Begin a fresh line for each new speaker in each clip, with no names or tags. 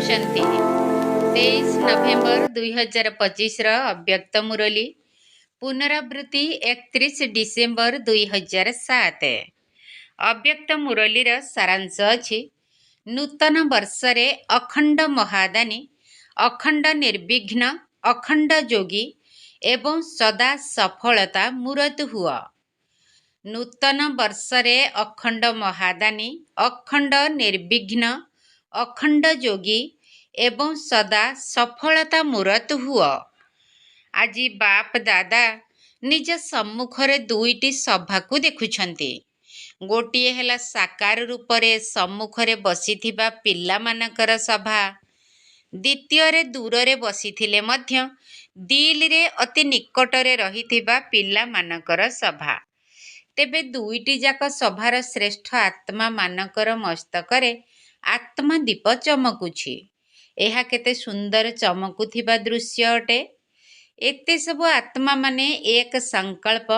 शांति 23 नवेम्बर 2025 अव्यक्त मुरली पुनरावृत्ति 31 डिसेम्बर 2007। अव्यक्त मुरलीर सारांश अछि नूतन वर्षरे अखंड महादानी अखंड निर्विघ्न अखंड जोगी एवं सदा सफलता मूरत हुआ। नूतन वर्षरे अखंड महादानी अखंड निर्विघ्न अखंड जोगी एवं सदा सफलता मूरत हुआ। आज बाप दादा निज सम्मुखरे दुईटी सभा को देखुछंती। गोटिए हेला साकार रूपरे सम्मुखरे बसिथिबा पिल्ला मानकर सभा, द्वितीय दूररे बसिथिले मध्य दिल रे अति निकटरे रहिथिबा पिल्ला मानकर सभा। तेबे दुईटी जाक सभार श्रेष्ठ आत्मा मानकर मस्तकरे आत्मा दीप चमकुछि। एहा केते सुंदर चमकुथिबा दृश्य अटे। एते सब आत्मा माने एक संकल्प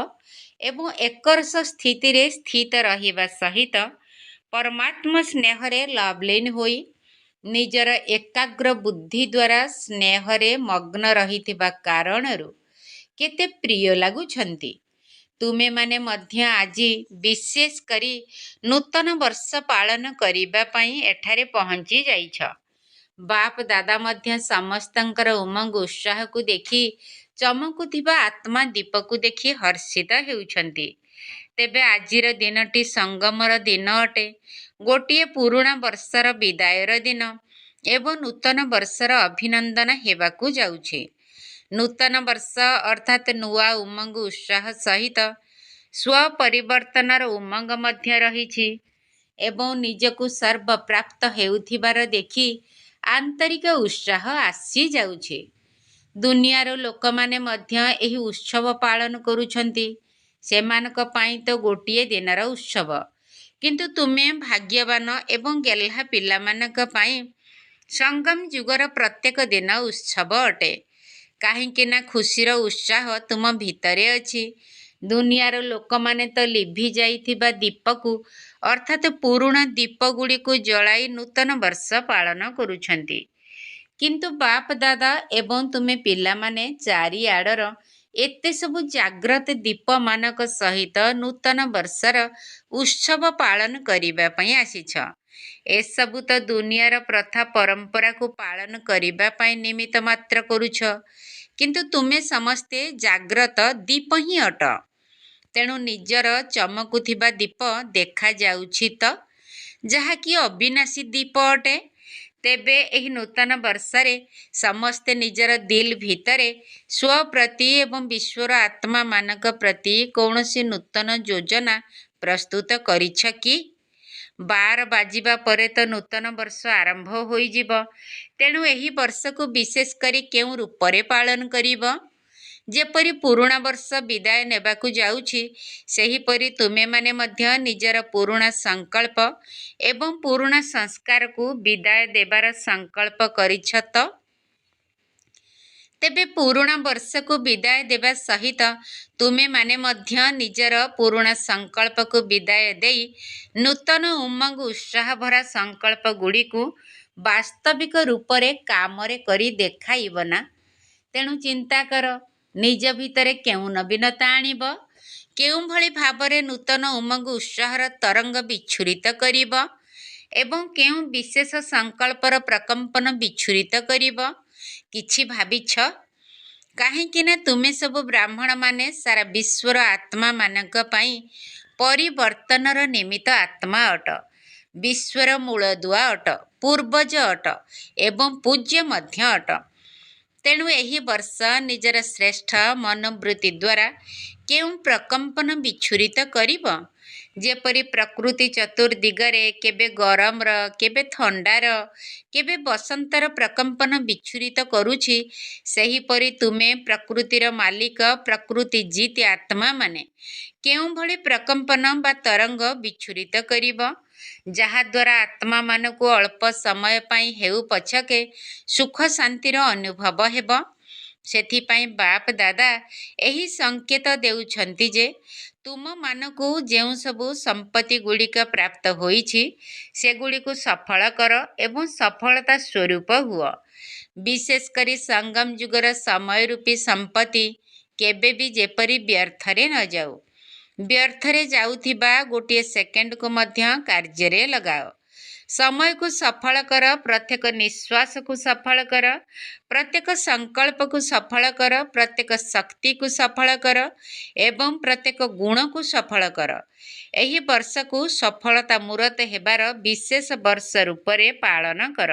एवं एकरस स्थिति रे स्थित रहिबा सहित परमात्मा स्नेहरे लवलीन होई निजर एकाग्र बुद्धि द्वारा स्नेहरे मग्न रहिथिबा कारणरू केते प्रिय लागुछंती। तुमे माने मध्य आजी विशेष करी नूतन वर्ष पालन करिबा पई एठारे पहुंची जाइछ। बाप दादा मध्य समस्तंकर उमंग उत्साह को देखी चमकुथिबा आत्मा दीप को देखी हर्षित हेउछंती। तेबे आजिर दिनटी संगमर दिन अटे। गोटिए पुराणा वर्षर विदायर दिन एवं नूतन वर्षर अभिनंदन हेबाकू जाउछि। नूतन वर्ष अर्थात नुआ उमंग उत्साह सहित स्व परिवर्तनर उमंग मध्य रहिछि एवं निजकू सर्व प्राप्त हेउथिबार देखि आंतरिक उत्साह आसी जाउछि। दुनियार लोकमाने मध्य एही उत्सव पालन करूछंती। सेमानक पाई तो गोटिए दिनर उत्सव, किंतु तुमे भाग्यवान एवं गेल्हा पिल्लामानक पाई संगम जुगर प्रत्येक दिन उत्सव अटे। काहेकि ना खुशीर उत्साह तुम भितरे अछि। दुनियार लोक माने तो लिभि जाइथिबा दीपकू अर्थात पुराणा दीप गुड़ी को जलाई नूतन वर्ष पालन करूछंती। किंतु बाप दादा एवं तुमे पिल्ला माने चारिआडर एते सबु जाग्रत दीप मानक सहित नूतन वर्षर उत्सव पालन करिबा पई आसीछ। एसबु तो दुनियार प्रथा परंपरा को पालन करिबा पई निमित्त मात्र करूछ, किंतु तुमे समस्ते जाग्रत दीप ही अट। तेणु निजर चमकुथिबा दीप देखा जाउछि तो जहाँकि अविनाशी दीप अटे। तेबे एही नूतन वर्षरे समस्ते निजर दिल भितरे स्व प्रति एवं विश्वर आत्मा मानक प्रति कौनसी नूतन योजना प्रस्तुत करिछ कि? 12 बाजिबा परे तो नूतन वर्ष आरंभ होई जिवो। तेणु एही वर्ष को विशेष करी केउ रूपरे पालन करिब? जेपरि पुराणा वर्ष विदाय नेबाकू जाउछि सेहीपरि तुमे माने मध्य निजर पुराणा संकल्प एवं पुराणा संस्कार को विदाय देबार संकल्प करिछ तो? तेबे पुराणा वर्ष को विदाय देबा सहित तुमे माने मध्य निजर पुराणा संकल्प को विदाय देई नूतन उमंग उत्साह भरा संकल्प गुड़ी को वास्तविक रूपरे कामरे करी देखाइब ना? तेणु चिंता कर निज भितरे केउ नवीनता आनिब, केउ भली भावरे नूतन उमंग उत्साहर तरंग विच्छुरित करिब एवं केउ विशेष संकल्पर प्रकंपन विच्छुरित करिब किछि भाबिछ? काहेकि ना तुमे सब ब्राह्मण माने सारा विश्वर आत्मा मानक पई परिवर्तनर निमित्त आत्मा अट। विश्वर मूलदुआ अट, पूर्वज अट एवं पूज्य मध्य अट। तेणु एही वर्ष निजर श्रेष्ठ मनोवृत्ति द्वारा केउ प्रकंपन विच्छुरित करिब? जेपरि प्रकृति चतुर्दिगरे केबे गरमर केबे थंडार केबे बसंतर प्रकंपन विच्छुरित करुछि सेहीपरि तुमे प्रकृतिर मालिक प्रकृति जीत आत्मा माने केउ भली प्रकंपन बा तरंग विच्छुरित करिब जहा द्वारा आत्मा मानकु अल्प समय पाई हेउ पछके सुख शांतिर अनुभव हेब। सेथिपाई बाप दादा एही संकेत देउछंती जे ତୁମମାନଙ୍କୁ ଯେଉଁ ସବୁ ସମ୍ପତ୍ତି ଗୁଡ଼ିକ ପ୍ରାପ୍ତ ହୋଇଛି ସେଗୁଡ଼ିକୁ ସଫଳ କର ଏବଂ ସଫଳତା ସ୍ୱରୂପ ହୁଅ। ବିଶେଷ କରି ସଙ୍ଗମ ଯୁଗର ସମୟ ରୂପୀ ସମ୍ପତ୍ତି କେବେ ବି ଯେପରି ବ୍ୟର୍ଥରେ ନ ଯାଉ। ବ୍ୟର୍ଥରେ ଯାଉଥିବା ଗୋଟିଏ ସେକେଣ୍ଡକୁ ମଧ୍ୟ କାର୍ଯ୍ୟରେ ଲଗାଅ। ସମୟକୁ ସଫଳ କର, ପ୍ରତ୍ୟେକ ନିଶ୍ୱାସକୁ ସଫଳ କର, ପ୍ରତ୍ୟେକ ସଂକଳ୍ପକୁ ସଫଳ କର, ପ୍ରତ୍ୟେକ ଶକ୍ତିକୁ ସଫଳ କର ଏବଂ ପ୍ରତ୍ୟେକ ଗୁଣକୁ ସଫଳ କର। ଏହି ବର୍ଷକୁ ସଫଳତା ମୂରତ ହେବାର ବିଶେଷ ବର୍ଷ ରୂପରେ ପାଳନ କର।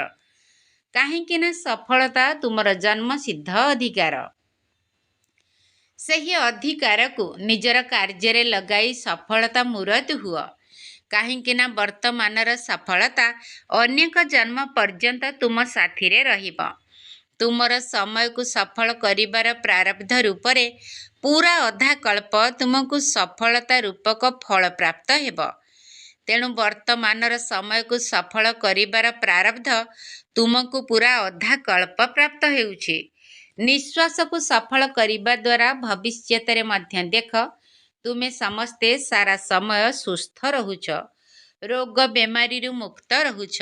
କାହିଁକି ନା ସଫଳତା ତୁମର ଜନ୍ମସିଦ୍ଧ ଅଧିକାର। ସେହି ଅଧିକାରକୁ ନିଜର କାର୍ଯ୍ୟରେ ଲଗାଇ ସଫଳତା ମୂରତ ହୁଅ। କାହିଁକି ନା ବର୍ତ୍ତମାନର ସଫଳତା ଅନେକ ଜନ୍ମ ପର୍ଯ୍ୟନ୍ତ ତୁମ ସାଥିରେ ରହିବ। ତୁମର ସମୟକୁ ସଫଳ କରିବାର ପ୍ରାରବ୍ଧ ରୂପରେ ପୁରା ଅଧା କଳ୍ପ ତୁମକୁ ସଫଳତା ରୂପକ ଫଳ ପ୍ରାପ୍ତ ହେବ। ତେଣୁ ବର୍ତ୍ତମାନର ସମୟକୁ ସଫଳ କରିବାର ପ୍ରାରବ୍ଧ ତୁମକୁ ପୁରା ଅଧା କଳ୍ପ ପ୍ରାପ୍ତ ହେଉଛି। ନିଶ୍ୱାସକୁ ସଫଳ କରିବା ଦ୍ୱାରା ଭବିଷ୍ୟତରେ ମଧ୍ୟ ଦେଖ ତୁମେ ସମସ୍ତେ ସାରା ସମୟ ସୁସ୍ଥ ରହୁଛ, ରୋଗ ବେମାରୀରୁ ମୁକ୍ତ ରହୁଛ।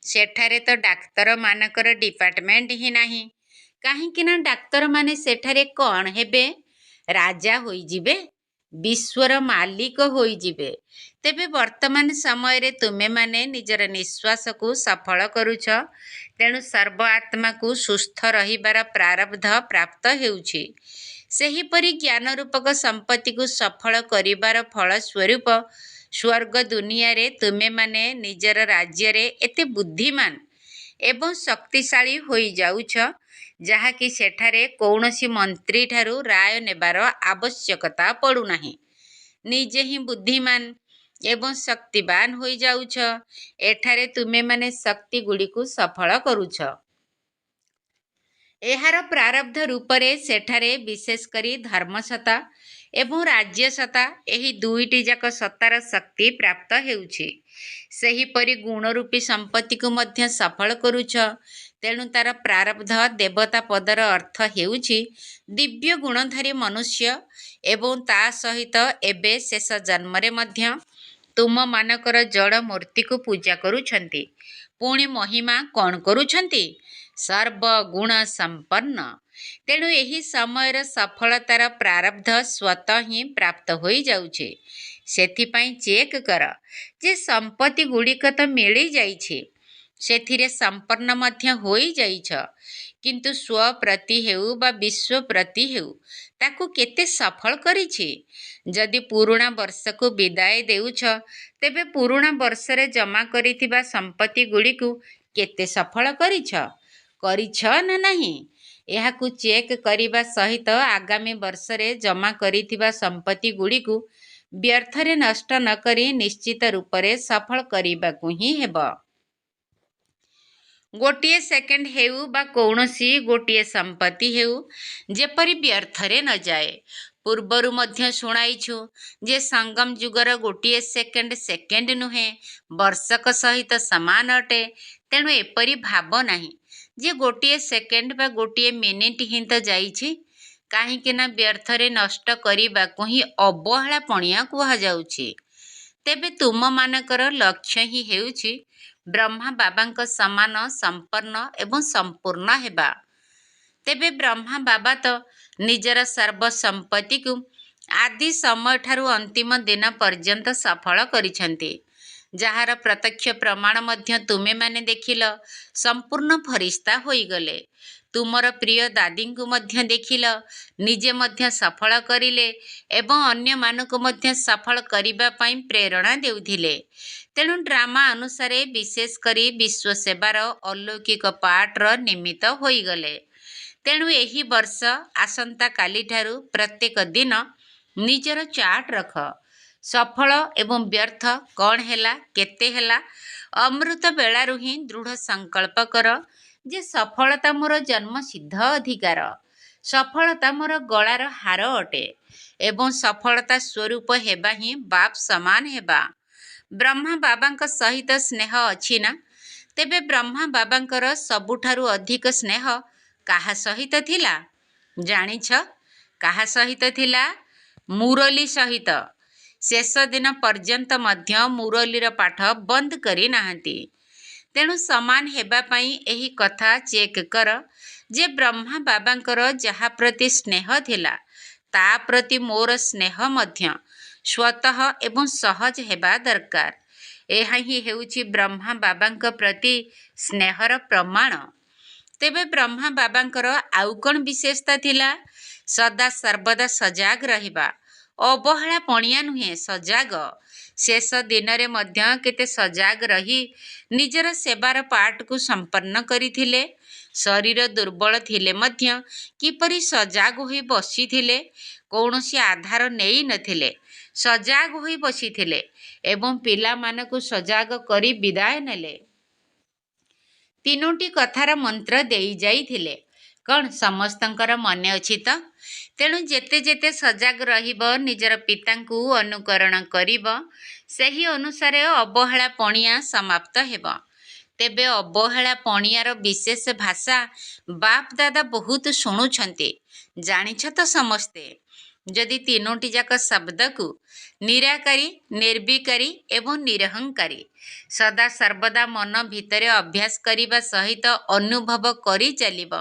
ସେଠାରେ ତ ଡାକ୍ତରମାନଙ୍କର ଡିପାର୍ଟମେଣ୍ଟ ହିଁ ନାହିଁ। କାହିଁକି ନା ଡାକ୍ତରମାନେ ସେଠାରେ କ'ଣ ହେବେ? ରାଜା ହୋଇଯିବେ, ବିଶ୍ୱର ମାଲିକ ହୋଇଯିବେ। ତେବେ ବର୍ତ୍ତମାନ ସମୟରେ ତୁମେମାନେ ନିଜର ନିଶ୍ୱାସକୁ ସଫଳ କରୁଛ। ତେଣୁ ସର୍ବ ଆତ୍ମାକୁ ସୁସ୍ଥ ରହିବାର ପ୍ରାରବ୍ଧ ପ୍ରାପ୍ତ ହେଉଛି। ସେହିପରି ଜ୍ଞାନ ରୂପକ ସମ୍ପତ୍ତିକୁ ସଫଳ କରିବାର ଫଳ ସ୍ୱରୂପ ସ୍ୱର୍ଗ ଦୁନିଆରେ ତୁମେମାନେ ନିଜର ରାଜ୍ୟରେ ଏତେ ବୁଦ୍ଧିମାନ ଏବଂ ଶକ୍ତିଶାଳୀ ହୋଇଯାଉଛ, ଯାହାକି ସେଠାରେ କୌଣସି ମନ୍ତ୍ରୀଠାରୁ ରାୟ ନେବାର ଆବଶ୍ୟକତା ପଡ଼ୁନାହିଁ। ନିଜେ ହିଁ ବୁଦ୍ଧିମାନ ଏବଂ ଶକ୍ତିବାନ ହୋଇଯାଉଛ। ଏଠାରେ ତୁମେମାନେ ଶକ୍ତିଗୁଡ଼ିକୁ ସଫଳ କରୁଛ। ଏହାର ପ୍ରାରବ୍ଧ ରୂପରେ ସେଠାରେ ବିଶେଷ କରି ଧର୍ମସତ୍ତା ଏବଂ ରାଜ୍ୟସତ୍ତା, ଏହି ଦୁଇଟି ଯାକ ସତ୍ତାର ଶକ୍ତି ପ୍ରାପ୍ତ ହେଉଛି। ସେହିପରି ଗୁଣରୂପୀ ସମ୍ପତ୍ତିକୁ ମଧ୍ୟ ସଫଳ କରୁଛ। ତେଣୁ ତାର ପ୍ରାରବ୍ଧ ଦେବତା ପଦର ଅର୍ଥ ହେଉଛି ଦିବ୍ୟ ଗୁଣଧାରୀ ମନୁଷ୍ୟ ଏବଂ ତା ସହିତ ଏବେ ଶେଷ ଜନ୍ମରେ ମଧ୍ୟ ତୁମମାନଙ୍କର ଜଡ଼ ମୂର୍ତ୍ତିକୁ ପୂଜା କରୁଛନ୍ତି। ପୁଣି ମହିମା କ'ଣ କରୁଛନ୍ତି? ସର୍ବଗୁଣ ସମ୍ପନ୍ନ। ତେଣୁ ଏହି ସମୟର ସଫଳତାର ପ୍ରାରବ୍ଧ ସ୍ୱତଃ ହିଁ ପ୍ରାପ୍ତ ହୋଇଯାଉଛି। ସେଥିପାଇଁ ଚେକ୍ କର ଯେ ସମ୍ପତ୍ତି ଗୁଡ଼ିକ ତ ମିଳିଯାଇଛି, ସେଥିରେ ସମ୍ପନ୍ନ ମଧ୍ୟ ହୋଇଯାଇଛ, କିନ୍ତୁ ସ୍ୱ ପ୍ରତି ହେଉ ବା ବିଶ୍ୱ ପ୍ରତି ହେଉ ତାକୁ କେତେ ସଫଳ କରିଛି? ଯଦି ପୁରୁଣା ବର୍ଷକୁ ବିଦାୟ ଦେଉଛ, ତେବେ ପୁରୁଣା ବର୍ଷରେ ଜମା କରିଥିବା ସମ୍ପତ୍ତି ଗୁଡ଼ିକୁ କେତେ ସଫଳ କରିଛ ନା ନାହିଁ? ଏହାକୁ ଚେକ୍ କରିବା ସହିତ ଆଗାମୀ ବର୍ଷରେ ଜମା କରିଥିବା ସମ୍ପତ୍ତି ଗୁଡ଼ିକୁ ବ୍ୟର୍ଥରେ ନଷ୍ଟ ନ କରି ନିଶ୍ଚିତ ରୂପରେ ସଫଳ କରିବାକୁ ହିଁ ହେବ। ଗୋଟିଏ ସେକେଣ୍ଡ ହେଉ ବା କୌଣସି ଗୋଟିଏ ସମ୍ପତ୍ତି ହେଉ ଯେପରି ବ୍ୟର୍ଥରେ ନ ଯାଏ। ପୂର୍ବରୁ ମଧ୍ୟ ଶୁଣାଇଛୁ ଯେ ସଙ୍ଗମ ଯୁଗର ଗୋଟିଏ ସେକେଣ୍ଡ ନୁହେଁ, ବର୍ଷକ ସହିତ ସମାନ ଅଟେ। ତେଣୁ ଏପରି ଭାବ ନାହିଁ ଯେ ଗୋଟିଏ ସେକେଣ୍ଡ ବା ଗୋଟିଏ ମିନିଟ୍ ହିଁ ତ ଯାଇଛି। କାହିଁକି ନା ବ୍ୟର୍ଥରେ ନଷ୍ଟ କରିବାକୁ ହିଁ ଅବହେଳା ପଣିଆ କୁହାଯାଉଛି। ତେବେ ତୁମମାନଙ୍କର ଲକ୍ଷ୍ୟ ହିଁ ହେଉଛି ବ୍ରହ୍ମା ବାବାଙ୍କ ସମାନ ସମ୍ପନ୍ନ ଏବଂ ସମ୍ପୂର୍ଣ୍ଣ ହେବା। ତେବେ ବ୍ରହ୍ମା ବାବା ତ ନିଜର ସର୍ବ ସମ୍ପତ୍ତିକୁ ଆଦି ସମୟଠାରୁ ଅନ୍ତିମ ଦିନ ପର୍ଯ୍ୟନ୍ତ ସଫଳ କରିଛନ୍ତି, ଯାହାର ପ୍ରତ୍ୟକ୍ଷ ପ୍ରମାଣ ମଧ୍ୟ ତୁମେମାନେ ଦେଖିଲ। ସମ୍ପୂର୍ଣ୍ଣ ଫରିସ୍ତା ହୋଇଗଲେ। ତୁମର ପ୍ରିୟ ଦାଦୀଙ୍କୁ ମଧ୍ୟ ଦେଖିଲ, ନିଜେ ମଧ୍ୟ ସଫଳ କରିଲେ ଏବଂ ଅନ୍ୟମାନଙ୍କୁ ମଧ୍ୟ ସଫଳ କରିବା ପାଇଁ ପ୍ରେରଣା ଦେଉଥିଲେ। ତେଣୁ ଡ୍ରାମା ଅନୁସାରେ ବିଶେଷ କରି ବିଶ୍ୱ ସେବାର ଅଲୌକିକ ପାଠର ନିମିତ୍ତ ହୋଇଗଲେ। ତେଣୁ ଏହି ବର୍ଷ ଆସନ୍ତାକାଲିଠାରୁ ପ୍ରତ୍ୟେକ ଦିନ ନିଜର ଚାର୍ଟ ରଖ। ସଫଳ ଏବଂ ବ୍ୟର୍ଥ କ'ଣ ହେଲା, କେତେ ହେଲା, ଅମୃତ ବେଳାରୁ ହିଁ ଦୃଢ଼ ସଂକଳ୍ପ କର ଯେ ସଫଳତା ମୋର ଜନ୍ମସିଦ୍ଧ ଅଧିକାର। ସଫଳତା ମୋର ଗଳାର ହାର ଅଟେ ଏବଂ ସଫଳତା ସ୍ୱରୂପ ହେବା ହିଁ ବାପ ସମାନ ହେବା। ବ୍ରହ୍ମା ବାବାଙ୍କ ସହିତ ସ୍ନେହ ଅଛି ନା? ତେବେ ବ୍ରହ୍ମା ବାବାଙ୍କର ସବୁଠାରୁ ଅଧିକ ସ୍ନେହ କାହା ସହିତ ଥିଲା? ଜାଣିଛ କାହା ସହିତ ଥିଲା? ମୁରଲି ସହିତ ଶେଷ ଦିନ ପର୍ଯ୍ୟନ୍ତ ମଧ୍ୟ ମୁରଲିର ପାଠ ବନ୍ଦ କରିନାହାନ୍ତି। ତେଣୁ ସମାନ ହେବା ପାଇଁ ଏହି କଥା ଚେକ୍ କର ଯେ ବ୍ରହ୍ମା ବାବାଙ୍କର ଯାହା ପ୍ରତି ସ୍ନେହ ଥିଲା ତା ପ୍ରତି ମୋର ସ୍ନେହ ମଧ୍ୟ ସ୍ୱତଃ ଏବଂ ସହଜ ହେବା ଦରକାର। ଏହା ହିଁ ହେଉଛି ବ୍ରହ୍ମା ବାବାଙ୍କ ପ୍ରତି ସ୍ନେହର ପ୍ରମାଣ। ତେବେ ବ୍ରହ୍ମା ବାବାଙ୍କର ଆଉ କ'ଣ ବିଶେଷତା ଥିଲା? ସଦା ସର୍ବଦା ସଜାଗ ରହିବା। ଅବହେଳା ପଣିଆ ନୁହେଁ, ସଜାଗ। ଶେଷ ଦିନରେ ମଧ୍ୟ କେତେ ସଜାଗ ରହି ନିଜର ସେବାର ପାଠକୁ ସମ୍ପନ୍ନ କରିଥିଲେ। ଶରୀର ଦୁର୍ବଳ ଥିଲେ ମଧ୍ୟ କିପରି ସଜାଗ ହୋଇ ବସିଥିଲେ, କୌଣସି ଆଧାର ନେଇ ନଥିଲେ, ସଜାଗ ହୋଇ ବସିଥିଲେ ଏବଂ ପିଲାମାନଙ୍କୁ ସଜାଗ କରି ବିଦାୟ ନେଲେ। ତିନୋଟି କଥାର ମନ୍ତ୍ର ଦେଇ ଯାଇଥିଲେ। କ'ଣ ସମସ୍ତଙ୍କର ମନେ ଅଛି ତ? ତେଣୁ ଯେତେ ଯେତେ ସଜାଗ ରହିବ, ନିଜର ପିତାଙ୍କୁ ଅନୁକରଣ କରିବ, ସେହି ଅନୁସାରେ ଅବହେଳା ପଣିଆ ସମାପ୍ତ ହେବ। ତେବେ ଅବହେଳା ପଣିଆର ବିଶେଷ ଭାଷା ବାପ ଦାଦା ବହୁତ ଶୁଣୁଛନ୍ତି, ଜାଣିଛ ତ ସମସ୍ତେ। ଯଦି ତିନୋଟି ଯାକ ଶବ୍ଦକୁ ନିରାକାରୀ, ନିର୍ବିକାରୀ ଏବଂ ନିରହଙ୍କାରୀ ସଦା ସର୍ବଦା ମନ ଭିତରେ ଅଭ୍ୟାସ କରିବା ସହିତ ଅନୁଭବ କରି ଚାଲିବ,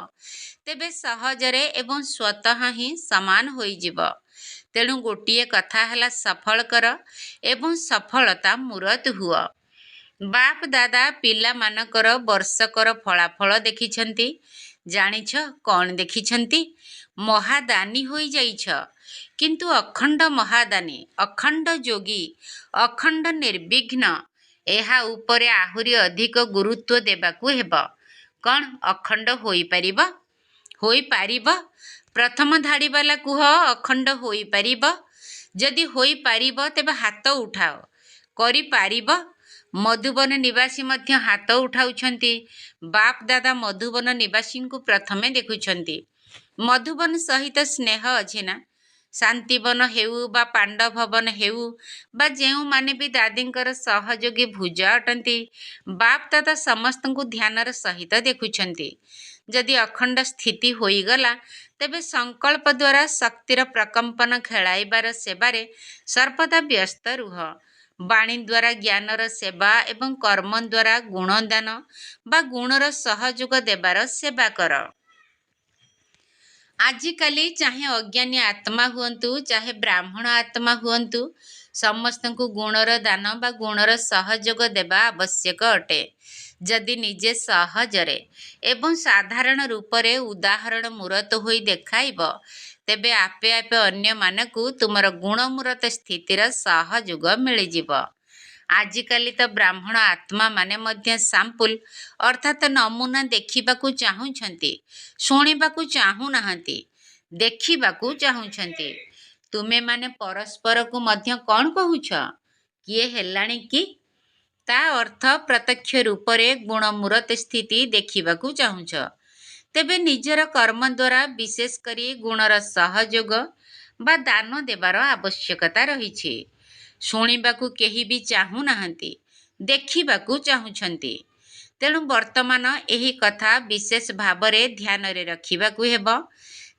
ତେବେ ସହଜରେ ଏବଂ ସ୍ୱତଃ ହିଁ ସମାନ ହୋଇଯିବ। ତେଣୁ ଗୋଟିଏ କଥା ହେଲା ସଫଳ କର ଏବଂ ସଫଳତା ମୂରତ ହୁଅ। ବାପ ଦାଦା ପିଲାମାନଙ୍କର ବର୍ଷକର ଫଳାଫଳ ଦେଖିଛନ୍ତି। ଜାଣିଛ କ'ଣ ଦେଖିଛନ୍ତି? ମହାଦାନୀ ହୋଇଯାଇଛ, କିନ୍ତୁ ଅଖଣ୍ଡ ମହାଦାନୀ, ଅଖଣ୍ଡ ଯୋଗୀ, ଅଖଣ୍ଡ ନିର୍ବିଘ୍ନ। ଏହା ଉପରେ ଆହୁରି ଅଧିକ ଗୁରୁତ୍ୱ ଦେବାକୁ ହେବ। କ'ଣ ଅଖଣ୍ଡ ହୋଇପାରିବ? ହୋଇପାରିବ? ପ୍ରଥମ ଧାଡ଼ିବାଲା କୁହ, ଅଖଣ୍ଡ ହୋଇପାରିବ? ଯଦି ହୋଇପାରିବ ତେବେ ହାତ ଉଠାଅ। କରିପାରିବ? ମଧୁବନ ନିବାସୀ ମଧ୍ୟ ହାତ ଉଠାଉଛନ୍ତି। ବାପ ଦାଦା ମଧୁବନ ନିବାସୀଙ୍କୁ ପ୍ରଥମେ ଦେଖୁଛନ୍ତି। ମଧୁବନ ସହିତ ସ୍ନେହ ଅଛି ନା? ଶାନ୍ତିବନ ହେଉ ବା ପାଣ୍ଡଭବନ ହେଉ ବା ଯେଉଁମାନେ ବି ଦାଦୀଙ୍କର ସହଯୋଗୀ ଭୁଜ ଅଟନ୍ତି, ବାପ ଦାଦା ସମସ୍ତଙ୍କୁ ଧ୍ୟାନର ସହିତ ଦେଖୁଛନ୍ତି। ଯଦି ଅଖଣ୍ଡ ସ୍ଥିତି ହୋଇଗଲା, ତେବେ ସଂକଳ୍ପ ଦ୍ୱାରା ଶକ୍ତିର ପ୍ରକମ୍ପନ ଖେଳାଇବାର ସେବାରେ ସର୍ବଦା ବ୍ୟସ୍ତ ରୁହ। ବାଣୀ ଦ୍ୱାରା ଜ୍ଞାନର ସେବା ଏବଂ କର୍ମ ଦ୍ୱାରା ଗୁଣଦାନ ବା ଗୁଣର ସହଯୋଗ ଦେବାର ସେବା କର। ଆଜିକାଲି ଚାହେ ଅଜ୍ଞାନୀ ଆତ୍ମା ହୁଅନ୍ତୁ, ଚାହେ ବ୍ରାହ୍ମଣ ଆତ୍ମା ହୁଅନ୍ତୁ, ସମସ୍ତଙ୍କୁ ଗୁଣର ଦାନ ବା ଗୁଣର ସହଯୋଗ ଦେବା ଆବଶ୍ୟକ ଅଟେ। ଯଦି ନିଜେ ସହଜରେ ଏବଂ ସାଧାରଣ ରୂପରେ ଉଦାହରଣ ମୂରତ ହୋଇ ଦେଖାଇବ, ତେବେ ଆପେ ଆପେ ଅନ୍ୟମାନଙ୍କୁ ତୁମର ଗୁଣମୂରତ ସ୍ଥିତିର ସହଯୋଗ ମିଳିଯିବ। ଆଜିକାଲି ତ ବ୍ରାହ୍ମଣ ଆତ୍ମାମାନେ ମଧ୍ୟ ସାମ୍ପୁଲ ଅର୍ଥାତ୍ ନମୁନା ଦେଖିବାକୁ ଚାହୁଁଛନ୍ତି, ଶୁଣିବାକୁ ଚାହୁଁନାହାନ୍ତି, ଦେଖିବାକୁ ଚାହୁଁଛନ୍ତି। ତୁମେମାନେ ପରସ୍ପରକୁ ମଧ୍ୟ କ'ଣ କହୁଛ? କିଏ ହେଲାଣି କି? ତା ଅର୍ଥ ପ୍ରତ୍ୟକ୍ଷ ରୂପରେ ଗୁଣମୂରତ ସ୍ଥିତି ଦେଖିବାକୁ ଚାହୁଁଛ। ତେବେ ନିଜର କର୍ମ ଦ୍ୱାରା ବିଶେଷ କରି ଗୁଣର ସହଯୋଗ ବା ଦାନ ଦେବାର ଆବଶ୍ୟକତା ରହିଛି। ଶୁଣିବାକୁ କେହି ବି ଚାହୁଁନାହାନ୍ତି, ଦେଖିବାକୁ ଚାହୁଁଛନ୍ତି। ତେଣୁ ବର୍ତ୍ତମାନ ଏହି କଥା ବିଶେଷ ଭାବରେ ଧ୍ୟାନରେ ରଖିବାକୁ ହେବ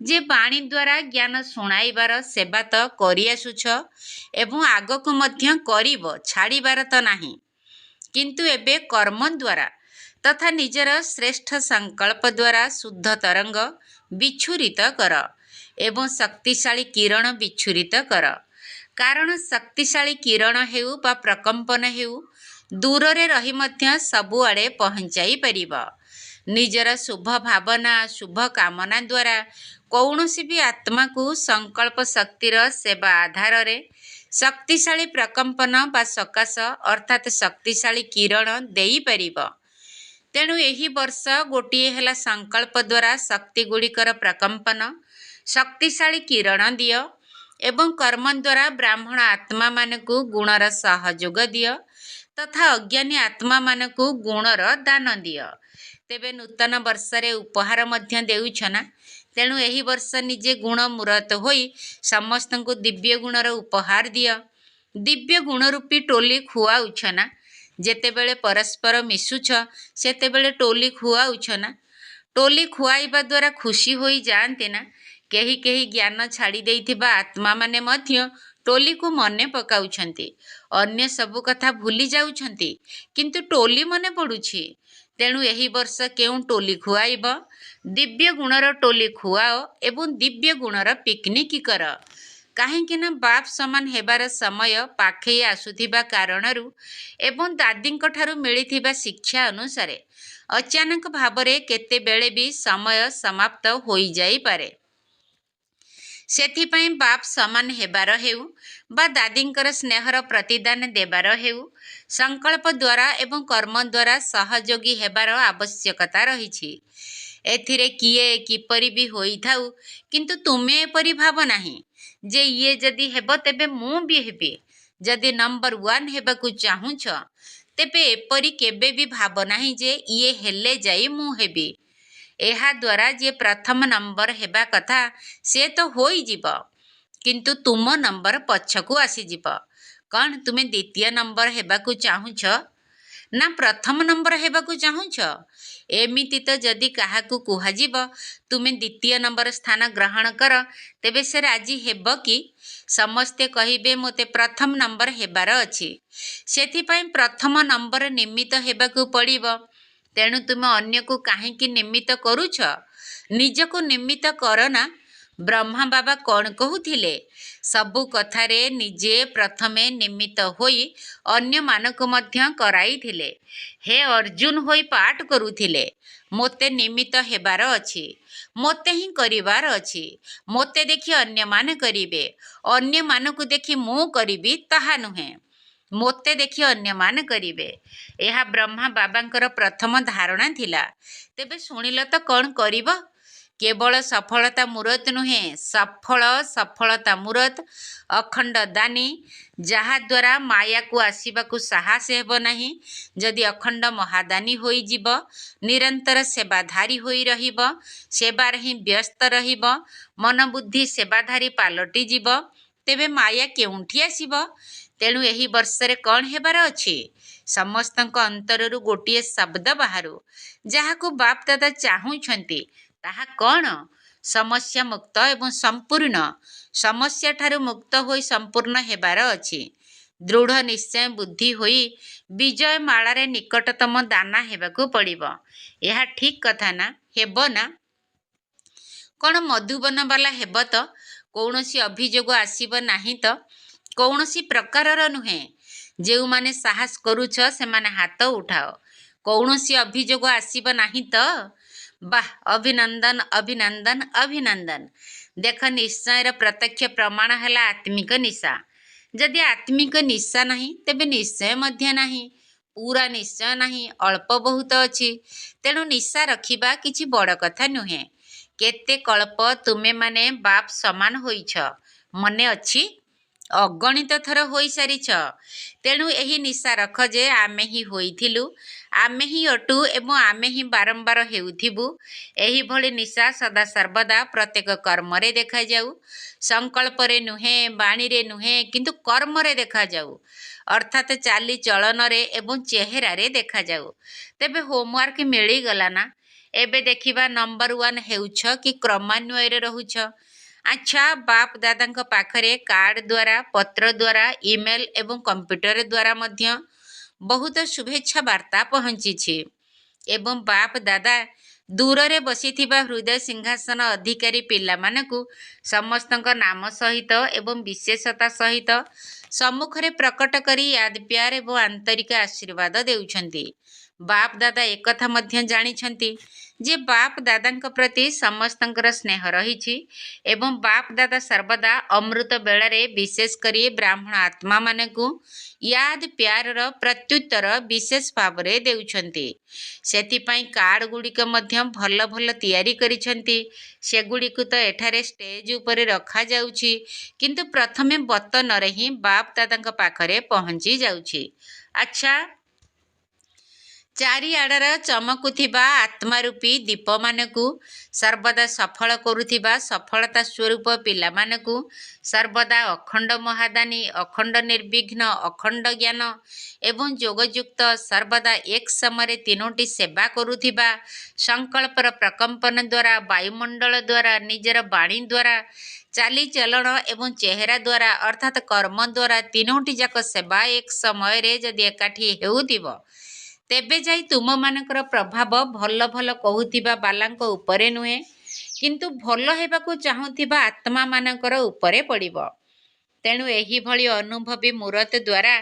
ଯେ ବାଣୀ ଦ୍ୱାରା ଜ୍ଞାନ ଶୁଣାଇବାର ସେବା ତ କରିଆସୁଛ ଏବଂ ଆଗକୁ ମଧ୍ୟ କରିବ, ଛାଡ଼ିବାର ତ ନାହିଁ। କିନ୍ତୁ ଏବେ କର୍ମ ଦ୍ୱାରା ତଥା ନିଜର ଶ୍ରେଷ୍ଠ ସଂକଳ୍ପ ଦ୍ୱାରା ଶୁଦ୍ଧ ତରଙ୍ଗ ବିଚ୍ଛୁରିତ କର ଏବଂ ଶକ୍ତିଶାଳୀ କିରଣ ବିଚ୍ଛୁରିତ କର। କାରଣ ଶକ୍ତିଶାଳୀ କିରଣ ହେଉ ବା ପ୍ରକମ୍ପନ ହେଉ, ଦୂରରେ ରହି ମଧ୍ୟ ସବୁଆଡ଼େ ପହଞ୍ଚାଇ ପାରିବ। ନିଜର ଶୁଭ ଭାବନା, ଶୁଭ କାମନା ଦ୍ୱାରା କୌଣସି ବି ଆତ୍ମାକୁ ସଂକଳ୍ପ ଶକ୍ତିର ସେବା ଆଧାରରେ ଶକ୍ତିଶାଳୀ ପ୍ରକମ୍ପନ ବା ସକାଶ ଅର୍ଥାତ୍ ଶକ୍ତିଶାଳୀ କିରଣ ଦେଇପାରିବ। ତେଣୁ ଏହି ବର୍ଷ ଗୋଟିଏ ହେଲା ସଂକଳ୍ପ ଦ୍ୱାରା ଶକ୍ତିଗୁଡ଼ିକର ପ୍ରକମ୍ପନ, ଶକ୍ତିଶାଳୀ କିରଣ ଦିଅ ଏବଂ କର୍ମ ଦ୍ୱାରା ବ୍ରାହ୍ମଣ ଆତ୍ମାମାନଙ୍କୁ ଗୁଣର ସହଯୋଗ ଦିଅ ତଥା ଅଜ୍ଞାନୀ ଆତ୍ମାମାନଙ୍କୁ ଗୁଣର ଦାନ ଦିଅ। ତେବେ ନୂତନ ବର୍ଷରେ ଉପହାର ମଧ୍ୟ ଦେଉଛ ନା? ତେଣୁ ଏହି ବର୍ଷ ନିଜେ ଗୁଣ ମୂରତ ହୋଇ ସମସ୍ତଙ୍କୁ ଦିବ୍ୟ ଗୁଣର ଉପହାର ଦିଅ। ଦିବ୍ୟ ଗୁଣରୂପୀ ଟୋଲି ଖୁଆଉଛ ନା? ଯେତେବେଳେ ପରସ୍ପର ମିଶୁଛ, ସେତେବେଳେ ଟୋଲି ଖୁଆଉଛ ନା? ଟୋଲି ଖୁଆଇବା ଦ୍ୱାରା ଖୁସି ହୋଇଯାଆନ୍ତି ନା? କେହି କେହି ଜ୍ଞାନ ଛାଡ଼ି ଦେଇଥିବା ଆତ୍ମାମାନେ ମଧ୍ୟ ଟୋଲିକୁ ମନେ ପକାଉଛନ୍ତି। ଅନ୍ୟ ସବୁ କଥା ଭୁଲି ଯାଉଛନ୍ତି, କିନ୍ତୁ ଟୋଲି ମନେ ପଡ଼ୁଛି। ତେଣୁ ଏହି ବର୍ଷ କେଉଁ ଟୋଲି ଖୁଆଇବ? ଦିବ୍ୟ ଗୁଣର ଟୋଲି ଖୁଆଅ ଏବଂ ଦିବ୍ୟ ଗୁଣର ପିକନିକ୍ କର। କାହିଁକି ନା ବାପ ସମାନ ହେବାର ସମୟ ପାଖେଇ ଆସୁଥିବା କାରଣରୁ ଏବଂ ଦାଦୀଙ୍କ ଠାରୁ ମିଳିଥିବା ଶିକ୍ଷା ଅନୁସାରେ ଅଚାନକ ଭାବରେ କେତେବେଳେ ବି ସମୟ ସମାପ୍ତ ହୋଇଯାଇପାରେ। ସେଥିପାଇଁ ବାପ ସମାନ ହେବାର ହେଉ ବା ଦାଦୀଙ୍କର ସ୍ନେହର ପ୍ରତିଦାନ ଦେବାର ହେଉ, ସଂକଳ୍ପ ଦ୍ୱାରା ଏବଂ କର୍ମ ଦ୍ୱାରା ସହଯୋଗୀ ହେବାର ଆବଶ୍ୟକତା ରହିଛି। ଏଥିରେ କିଏ କିପରି ବି ହୋଇଥାଉ, କିନ୍ତୁ ତୁମେ ଏପରି ଭାବ ନାହିଁ ଯେ ଇଏ ଯଦି ହେବ ତେବେ ମୁଁ ବି ହେବି। ଯଦି ନମ୍ବର 1 ହେବାକୁ ଚାହୁଁଛ, ତେବେ ଏପରି କେବେ ବି ଭାବ ନାହିଁ ଯେ ଇଏ ହେଲେ ଯାଇ ମୁଁ ହେବି। ଏହାଦ୍ୱାରା ଯିଏ ପ୍ରଥମ ନମ୍ବର ହେବା କଥା ସେ ତ ହୋଇଯିବ, କିନ୍ତୁ ତୁମ ନମ୍ବର ପଛକୁ ଆସିଯିବ। କ'ଣ ତୁମେ ଦ୍ୱିତୀୟ ନମ୍ବର ହେବାକୁ ଚାହୁଁଛ ନା ପ୍ରଥମ ନମ୍ବର ହେବାକୁ ଚାହୁଁଛ? ଏମିତି ତ ଯଦି କାହାକୁ କୁହାଯିବ ତୁମେ ଦ୍ୱିତୀୟ ନମ୍ବର ସ୍ଥାନ ଗ୍ରହଣ କର, ତେବେ ସେ ରାଜି ହେବ କି? ସମସ୍ତେ କହିବେ ମୋତେ ପ୍ରଥମ ନମ୍ବର ହେବାର ଅଛି, ସେଥିପାଇଁ ପ୍ରଥମ ନମ୍ବର ନିମିତ୍ତ ହେବାକୁ ପଡ଼ିବ। ତେଣୁ ତୁମେ ଅନ୍ୟକୁ କାହିଁକି ନିମିତ୍ତ କରୁଛ? ନିଜକୁ ନିମିତ୍ତ କର ନା। ବ୍ରହ୍ମା ବାବା କ'ଣ କହୁଥିଲେ? ସବୁ କଥାରେ ନିଜେ ପ୍ରଥମେ ନିମିତ୍ତ ହୋଇ ଅନ୍ୟମାନଙ୍କୁ ମଧ୍ୟ କରାଇଥିଲେ। ହେ ଅର୍ଜୁନ ହୋଇ ପାଠ କରୁଥିଲେ, ମୋତେ ନିମିତ୍ତ ହେବାର ଅଛି, ମୋତେ ହିଁ କରିବାର ଅଛି। ମୋତେ ଦେଖି ଅନ୍ୟମାନେ କରିବେ, ଅନ୍ୟମାନଙ୍କୁ ଦେଖି ମୁଁ କରିବି ତାହା ନୁହେଁ। ମୋତେ ଦେଖି ଅନ୍ୟମାନେ କରିବେ। ଏହା ବ୍ରହ୍ମା ବାବାଙ୍କର ପ୍ରଥମ ଧାରଣା ଥିଲା। ତେବେ ଶୁଣିଲ ତ କ'ଣ କରିବ? କେବଳ ସଫଳତା ମୂରତ ନୁହେଁ, ସଫଳତା ମୂରତ, ଅଖଣ୍ଡ ଦାନୀ, ଯାହାଦ୍ୱାରା ମାୟାକୁ ଆସିବାକୁ ସାହସ ହେବ ନାହିଁ। ଯଦି ଅଖଣ୍ଡ ମହାଦାନୀ ହୋଇଯିବ, ନିରନ୍ତର ସେବାଧାରୀ ହୋଇ ରହିବ, ସେବାରେ ହିଁ ବ୍ୟସ୍ତ ରହିବ, ମନବୁଦ୍ଧି ସେବାଧାରୀ ପାଲଟିଯିବ, ତେବେ ମାୟା କେଉଁଠି ଆସିବ? ତେଣୁ ଏହି ବର୍ଷରେ କ'ଣ ହେବାର ଅଛି? ସମସ୍ତଙ୍କ ଅନ୍ତରରୁ ଗୋଟିଏ ଶବ୍ଦ ବାହାରୁ, ଯାହାକୁ ବାପ ଦାଦା ଚାହୁଁଛନ୍ତି। ତାହା କ'ଣ? ସମସ୍ୟା ମୁକ୍ତ ଏବଂ ସମ୍ପୂର୍ଣ୍ଣ। ସମସ୍ୟାଠାରୁ ମୁକ୍ତ ହୋଇ ସମ୍ପୂର୍ଣ୍ଣ ହେବାର ଅଛି। ଦୃଢ଼ ନିଶ୍ଚୟ ବୁଦ୍ଧି ହୋଇ ବିଜୟ ମାଳାରେ ନିକଟତମ ଦାନା ହେବାକୁ ପଡ଼ିବ। ଏହା ଠିକ୍ କଥା ନା? ହେବ ନା? କ'ଣ ମଧୁବନ ବାଲା ହେବ ତ? କୌଣସି ଅଭିଯୋଗ ଆସିବ ନାହିଁ ତ? କୌଣସି ପ୍ରକାରର ନୁହେଁ। ଯେଉଁମାନେ ସାହସ କରୁଛ ସେମାନେ ହାତ ଉଠାଅ। କୌଣସି ଅଭିଯୋଗ ଆସିବ ନାହିଁ ତ? ବାଃ, ଅଭିନନ୍ଦନ, ଅଭିନନ୍ଦନ, ଅଭିନନ୍ଦନ। ଦେଖ, ନିଶ୍ଚୟର ପ୍ରତ୍ୟକ୍ଷ ପ୍ରମାଣ ହେଲା ଆତ୍ମିକ ନିଶା। ଯଦି ଆତ୍ମିକ ନିଶା ନାହିଁ, ତେବେ ନିଶ୍ଚୟ ମଧ୍ୟ ନାହିଁ। ପୁରା ନିଶ୍ଚୟ ନାହିଁ, ଅଳ୍ପ ବହୁତ ଅଛି। ତେଣୁ ନିଶା ରଖିବା କିଛି ବଡ଼ କଥା ନୁହେଁ। କେତେ କଳ୍ପ ତୁମେମାନେ ବାପ ସମାନ ହୋଇଛ, ମନେ ଅଛି? ଅଗଣିତ ଥର ହୋଇସାରିଛ। ତେଣୁ ଏହି ନିଶା ରଖ ଯେ ଆମେ ହିଁ ହୋଇଥିଲୁ, ଆମେ ହିଁ ଅଟୁ ଏବଂ ଆମେ ହିଁ ବାରମ୍ବାର ହେଉଥିବୁ। ଏହିଭଳି ନିଶା ସଦାସର୍ବଦା ପ୍ରତ୍ୟେକ କର୍ମରେ ଦେଖାଯାଉ। ସଂକଳ୍ପରେ ନୁହେଁ, ବାଣୀରେ ନୁହେଁ, କିନ୍ତୁ କର୍ମରେ ଦେଖାଯାଉ, ଅର୍ଥାତ୍ ଚାଲିଚଳନରେ ଏବଂ ଚେହେରାରେ ଦେଖାଯାଉ। ତେବେ ହୋମୱାର୍କ ମିଳିଗଲା ନା? ଏବେ ଦେଖିବା ନମ୍ବର 1 ହେଉଛ କି କ୍ରମାନ୍ୱୟରେ ରହୁଛ? ଆଚ୍ଛା, ବାପ ଦାଦାଙ୍କ ପାଖରେ କାର୍ଡ଼ ଦ୍ୱାରା, ପତ୍ର ଦ୍ୱାରା, ଇମେଲ ଏବଂ କମ୍ପ୍ୟୁଟର ଦ୍ୱାରା ମଧ୍ୟ ବହୁତ ଶୁଭେଚ୍ଛା ବାର୍ତ୍ତା ପହଞ୍ଚିଛି ଏବଂ ବାପ ଦାଦା ଦୂରରେ ବସିଥିବା ହୃଦୟ ସିଂହାସନ ଅଧିକାରୀ ପିଲାମାନଙ୍କୁ ସମସ୍ତଙ୍କ ନାମ ସହିତ ଏବଂ ବିଶେଷତା ସହିତ ସମ୍ମୁଖରେ ପ୍ରକଟ କରି ୟାଦ ପ୍ୟାର ଏବଂ ଆନ୍ତରିକ ଆଶୀର୍ବାଦ ଦେଉଛନ୍ତି। ବାପ ଦାଦା ଏକଥା ମଧ୍ୟ ଜାଣିଛନ୍ତି ଯେ ବାପ ଦାଦାଙ୍କ ପ୍ରତି ସମସ୍ତଙ୍କର ସ୍ନେହ ରହିଛି ଏବଂ ବାପ ଦାଦା ସର୍ବଦା ଅମୃତ ବେଳାରେ ବିଶେଷ କରି ବ୍ରାହ୍ମଣ ଆତ୍ମାମାନଙ୍କୁ ୟାଦ ପ୍ୟାରର ପ୍ରତ୍ୟୁତ୍ତର ବିଶେଷ ଭାବରେ ଦେଉଛନ୍ତି। ସେଥିପାଇଁ କାର୍ଡ଼ ଗୁଡ଼ିକ ମଧ୍ୟ ଭଲ ଭଲ ତିଆରି କରିଛନ୍ତି। ସେଗୁଡ଼ିକୁ ତ ଏଠାରେ ଷ୍ଟେଜ ଉପରେ ରଖାଯାଉଛି, କିନ୍ତୁ ପ୍ରଥମେ ବତନରେ ହିଁ ବାପ ଦାଦାଙ୍କ ପାଖରେ ପହଞ୍ଚି ଯାଉଛି। ଆଚ୍ଛା, ଚାରିଆଡ଼ର ଚମକୁଥିବା ଆତ୍ମାରୂପୀ ଦୀପମାନଙ୍କୁ ସର୍ବଦା ସଫଳ କରୁଥିବା ସଫଳତା ସ୍ୱରୂପ ପିଲାମାନଙ୍କୁ ସର୍ବଦା ଅଖଣ୍ଡ ମହାଦାନୀ, ଅଖଣ୍ଡ ନିର୍ବିଘ୍ନ, ଅଖଣ୍ଡ ଜ୍ଞାନ ଏବଂ ଯୋଗଯୁକ୍ତ ସର୍ବଦା ଏକ ସମୟରେ ତିନୋଟି ସେବା କରୁଥିବା ସଂକଳ୍ପର ପ୍ରକମ୍ପନ ଦ୍ୱାରା, ବାୟୁମଣ୍ଡଳ ଦ୍ୱାରା, ନିଜର ବାଣୀ ଦ୍ୱାରା, ଚାଲିଚଲଣ ଏବଂ ଚେହେରା ଦ୍ୱାରା ଅର୍ଥାତ୍ କର୍ମ ଦ୍ୱାରା ତିନୋଟି ଯାକ ସେବା ଏକ ସମୟରେ ଯଦି ଏକାଠି ହେଉଥିବ, ତେବେ ଯାଇ ତୁମମାନଙ୍କର ପ୍ରଭାବ ଭଲ ଭଲ କହୁଥିବା ବାଲାଙ୍କ ଉପରେ ନୁହେଁ, କିନ୍ତୁ ଭଲ ହେବାକୁ ଚାହୁଁଥିବା ଆତ୍ମାମାନଙ୍କର ଉପରେ ପଡ଼ିବ। ତେଣୁ ଏହିଭଳି ଅନୁଭବୀ ମୂରତ ଦ୍ୱାରା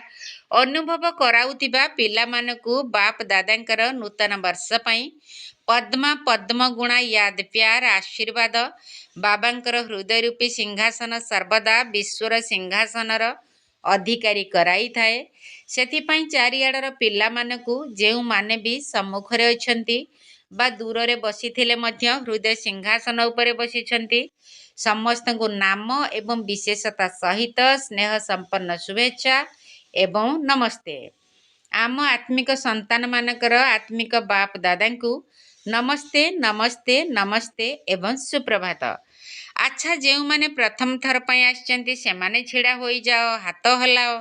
ଅନୁଭବ କରାଉଥିବା ପିଲାମାନଙ୍କୁ ବାପ ଦାଦାଙ୍କର ନୂତନ ବର୍ଷ ପାଇଁ ପଦ୍ମା ପଦ୍ମଗୁଣା ୟାଦ ପ୍ୟାର ଆଶୀର୍ବାଦ ବାବାଙ୍କର ହୃଦୟରୂପୀ ସିଂହାସନ ସର୍ବଦା ବିଶ୍ୱର ସିଂହାସନର ଅଧିକାରୀ କରାଇଥାଏ। ସେଥିପାଇଁ ଚାରିଆଡ଼ର ପିଲାମାନଙ୍କୁ ଯେଉଁମାନେ ବି ସମ୍ମୁଖରେ ଅଛନ୍ତି ବା ଦୂରରେ ବସିଥିଲେ ମଧ୍ୟ ହୃଦୟ ସିଂହାସନ ଉପରେ ବସିଛନ୍ତି, ସମସ୍ତଙ୍କୁ ନାମ ଏବଂ ବିଶେଷତା ସହିତ ସ୍ନେହ ସମ୍ପନ୍ନ ଶୁଭେଚ୍ଛା ଏବଂ ନମସ୍ତେ। ଆମ ଆତ୍ମିକ ସନ୍ତାନମାନଙ୍କର ଆତ୍ମିକ ବାପ ଦାଦାଙ୍କୁ ନମସ୍ତେ ନମସ୍ତେ ନମସ୍ତେ ଏବଂ ସୁପ୍ରଭାତ। ଆଚ୍ଛା, ଯେଉଁମାନେ ପ୍ରଥମ ଥର ପାଇଁ ଆସିଛନ୍ତି ସେମାନେ ଛିଡ଼ା ହୋଇଯାଅ, ହାତ ହଲାଅ।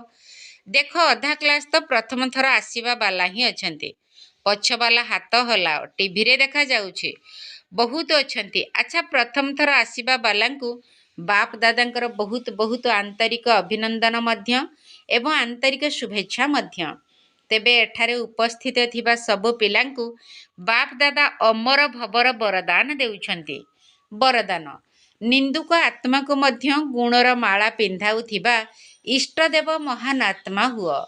ଦେଖ, ଅଧା କ୍ଲାସ୍ ତ ପ୍ରଥମ ଥର ଆସିବା ବାଲା ହିଁ ଅଛନ୍ତି। ପଛବାଲା ହାତ ହଲାଅ, ଟିଭିରେ ଦେଖାଯାଉଛି ବହୁତ ଅଛନ୍ତି। ଆଚ୍ଛା, ପ୍ରଥମ ଥର ଆସିବା ବାଲାଙ୍କୁ ବାପ ଦାଦାଙ୍କର ବହୁତ ବହୁତ ଆନ୍ତରିକ ଅଭିନନ୍ଦନ ମଧ୍ୟ ଏବଂ ଆନ୍ତରିକ ଶୁଭେଚ୍ଛା ମଧ୍ୟ। ତେବେ ଏଠାରେ ଉପସ୍ଥିତ ଥିବା ସବୁ ପିଲାଙ୍କୁ ବାପ ଦାଦା ଅମର ଭବର ବରଦାନ ଦେଉଛନ୍ତି। ବରଦାନ: ନିନ୍ଦୁକ ଆତ୍ମାକୁ ମଧ୍ୟ ଗୁଣର ମାଳା ପିନ୍ଧାଉଥିବା ଇଷ୍ଟଦେବ ମହାନ ଆତ୍ମା ହୁଅ।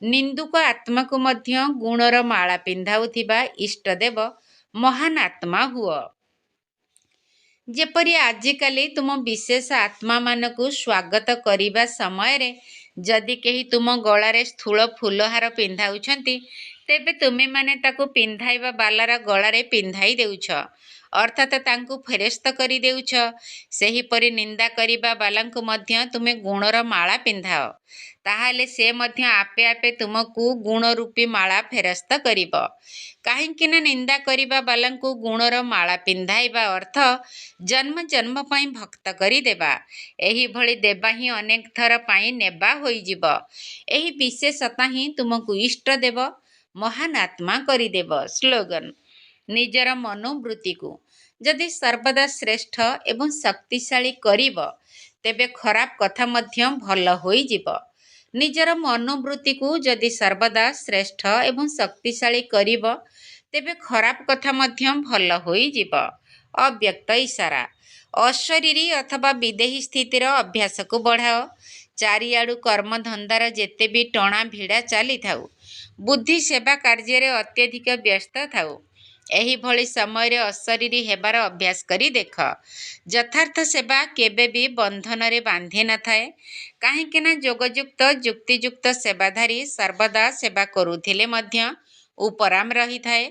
ନିନ୍ଦୁକ ଆତ୍ମାକୁ ମଧ୍ୟ ଗୁଣର ମାଳା ପିନ୍ଧାଉଥିବା ଇଷ୍ଟଦେବ ମହାନ ଆତ୍ମା ହୁଅ। ଯେପରି ଆଜିକାଲି ତୁମ ବିଶେଷ ଆତ୍ମାମାନଙ୍କୁ ସ୍ୱାଗତ କରିବା ସମୟରେ ଯଦି କେହି ତୁମ ଗଳାରେ ସ୍ଥୂଳ ଫୁଲହାର ପିନ୍ଧାଉଛନ୍ତି, ତେବେ ତୁମେମାନେ ତାକୁ ପିନ୍ଧାଇବା ବାଲାର ଗଳାରେ ପିନ୍ଧାଇ ଦେଉଛ, ଅର୍ଥାତ୍ ତାଙ୍କୁ ଫେରସ୍ତ କରିଦେଉଛ। ସେହିପରି ନିନ୍ଦା କରିବା ବାଲାଙ୍କୁ ମଧ୍ୟ ତୁମେ ଗୁଣର ମାଳା ପିନ୍ଧାଅ, ତାହେଲେ ସେ ମଧ୍ୟ ଆପେ ଆପେ ତୁମକୁ ଗୁଣରୂପୀ ମାଳା ଫେରସ୍ତ କରିବ। କାହିଁକି ନା ନିନ୍ଦା କରିବା ବାଲାଙ୍କୁ ଗୁଣର ମାଳା ପିନ୍ଧାଇବା ଅର୍ଥ ଜନ୍ମ ଜନ୍ମ ପାଇଁ ଭକ୍ତ କରିଦେବା। ଏହିଭଳି ଦେବା ହିଁ ଅନେକ ଥର ପାଇଁ ନେବା ହୋଇଯିବ। ଏହି ବିଶେଷତା ହିଁ ତୁମକୁ ଇଷ୍ଟଦେବ ମହାନ ଆତ୍ମା କରିଦେବ। ସ୍ଲୋଗାନ: ନିଜର ମନୋବୃତ୍ତିକୁ ଯଦି ସର୍ବଦା ଶ୍ରେଷ୍ଠ ଏବଂ ଶକ୍ତିଶାଳୀ କରିବ, ତେବେ ଖରାପ କଥା ମଧ୍ୟ ଭଲ ହୋଇଯିବ। ନିଜର ମନୋବୃତ୍ତିକୁ ଯଦି ସର୍ବଦା ଶ୍ରେଷ୍ଠ ଏବଂ ଶକ୍ତିଶାଳୀ କରିବ, ତେବେ ଖରାପ କଥା ମଧ୍ୟ ଭଲ ହୋଇଯିବ। ଅବ୍ୟକ୍ତ ଇସାରା: ଅଶରୀରୀ ଅଥବା ବିଦେହୀ ସ୍ଥିତିର ଅଭ୍ୟାସକୁ ବଢ଼ାଅ। ଚାରିଆଡ଼ୁ କର୍ମଧନ୍ଦାର ଯେତେ ବି ଟଣା ଭିଡ଼ା ଚାଲିଥାଉ, ବୁଦ୍ଧି ସେବା କାର୍ଯ୍ୟରେ ଅତ୍ୟଧିକ ବ୍ୟସ୍ତ ଥାଉ। ଏହିଭଳି ସମୟରେ ଅଶରୀରୀ ହେବାର ଅଭ୍ୟାସ କରି ଦେଖ। ଯଥାର୍ଥ ସେବା କେବେ ବି ବନ୍ଧନରେ ବାନ୍ଧି ନଥାଏ। କାହିଁକି ନା ଯୋଗଯୁକ୍ତ ଯୁକ୍ତିଯୁକ୍ତ ସେବାଧାରୀ ସର୍ବଦା ସେବା କରୁଥିଲେ ମଧ୍ୟ ଉପରାମ ରହିଥାଏ।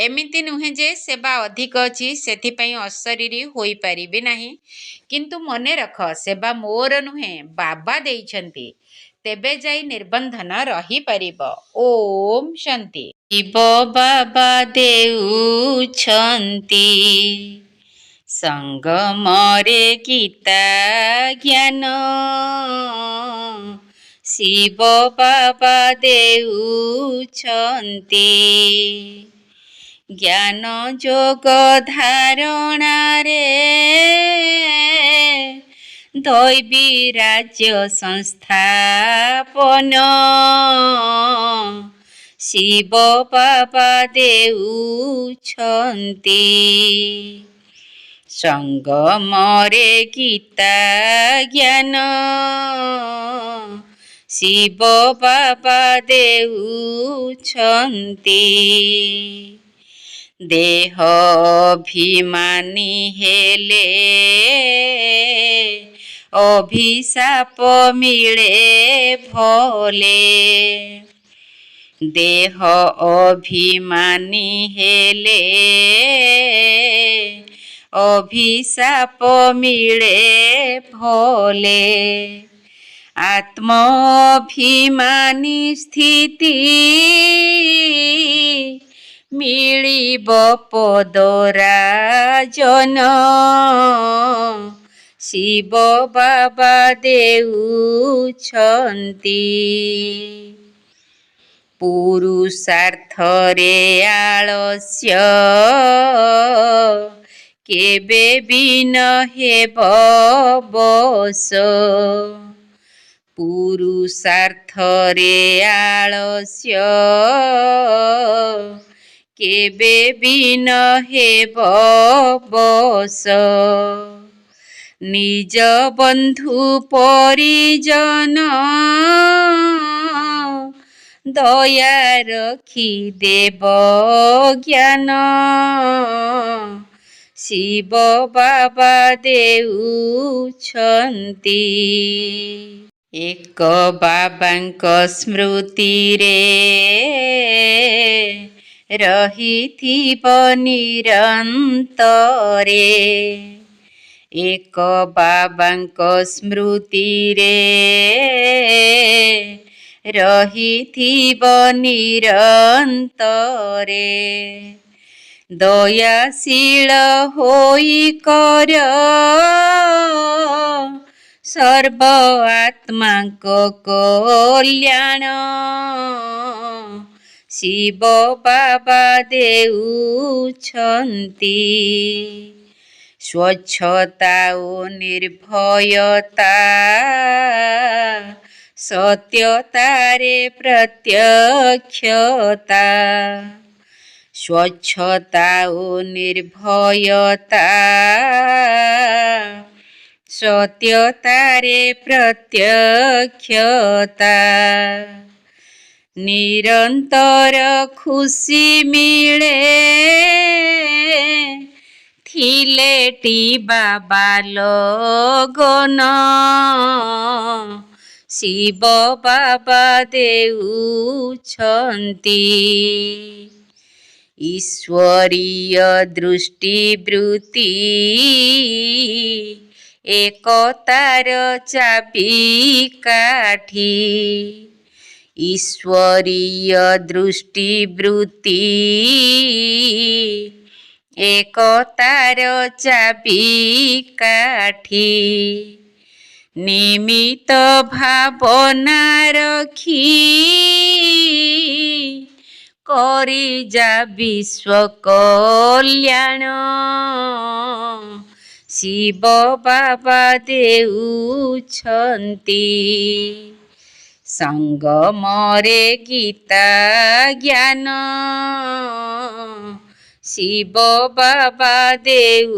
ଏମିତି ନୁହେଁ ଯେ ସେବା ଅଧିକ ଅଛି, ସେଥିପାଇଁ ଅଶରୀରୀ ହୋଇପାରିବି ନାହିଁ। କିନ୍ତୁ ମନେ ରଖ, ସେବା ମୋର ନୁହେଁ, ବାବା ଦେଇଛନ୍ତି। ତେବେ ଯାଇ ନିର୍ବନ୍ଧନ ରହିପାରିବ। ଓମ୍ ଶାନ୍ତି। ଶିବ ବାବା ଦେଉଛନ୍ତି ସଙ୍ଗମରେ ଗୀତା ଜ୍ଞାନ। ଶିବ ବାବା ଦେଉଛନ୍ତି ଜ୍ଞାନ ଯୋଗ ଧାରଣାରେ ଦୈବୀ ରାଜ୍ୟ ସଂସ୍ଥାପନ। ଶିବ ବାବା ଦେଉଛନ୍ତି ସଙ୍ଗମରେ ଗୀତା ଜ୍ଞାନ। ଶିବ ବାବା ଦେଉଛନ୍ତି ଦେହ ଅଭିମାନୀ ହେଲେ ଅଭିଶାପ ମିଳେ ଭଲେ। ଦେହ ଅଭିମାନୀ ହେଲେ ଅଭିଶାପ ମିଳେ ଭଲେ। ଆତ୍ମାଭିମାନୀ ସ୍ଥିତି ମିଳିବ ପଦରାଜନ ଶିବ ବାବା ଦେଉଛନ୍ତି। ପୁରୁଷାର୍ଥରେ ଆଳସ୍ୟ କେବେ ବି ନ ହେବ ବଶ। ପୁରୁଷାର୍ଥରେ ଆଳସ୍ୟ କେବେ ବି ନ ହେବ ବଶ। ନିଜ ବନ୍ଧୁ ପରିଜନ ଦୟା ରଖି ଦେବ ଜ୍ଞାନ ଶିବ ବାବା ଦେଉଛନ୍ତି। ଏକ ବାବାଙ୍କ ସ୍ମୃତିରେ ରହିଥିବ ନିରନ୍ତରେ। ଏକ ବାବାଙ୍କ ସ୍ମୃତିରେ ରହିଥିବ ନିରନ୍ତରେ। ଦୟାଶୀଳ ହୋଇ କର ସର୍ବ ଆତ୍ମାଙ୍କ କଲ୍ୟାଣ ଶିବ ବାବା ଦେଉଛନ୍ତି। ସ୍ୱଚ୍ଛତା ଓ ନିର୍ଭୟତା ସତ୍ୟତାରେ ପ୍ରତ୍ୟକ୍ଷତା। ସ୍ୱଚ୍ଛତା ଓ ନିର୍ଭୟତା ସତ୍ୟତାରେ ପ୍ରତ୍ୟକ୍ଷତା। ନିରନ୍ତର ଖୁସି ମିଳେ ଥିଲେଟି ବାବା ଲଗନ ଶିବ ବାବା ଦେଉଛନ୍ତି। ଈଶ୍ୱରୀୟ ଦୃଷ୍ଟିବୃତ୍ତି ଏକତାର ଚାବିକାଠି। ଈଶ୍ୱରୀୟ ଦୃଷ୍ଟିବୃତ୍ତି ଏକତାର ଚାବିକାଠି। ନିମିତ୍ତ ଭାବନା ରଖି କରିଯା ବିଶ୍ୱ କଲ୍ୟାଣ ଶିବ ବାବା ଦେଉଛନ୍ତି। ସଙ୍ଗମରେ ଗୀତା ଜ୍ଞାନ ଶିବ ବାବା ଦେଉଛନ୍ତି।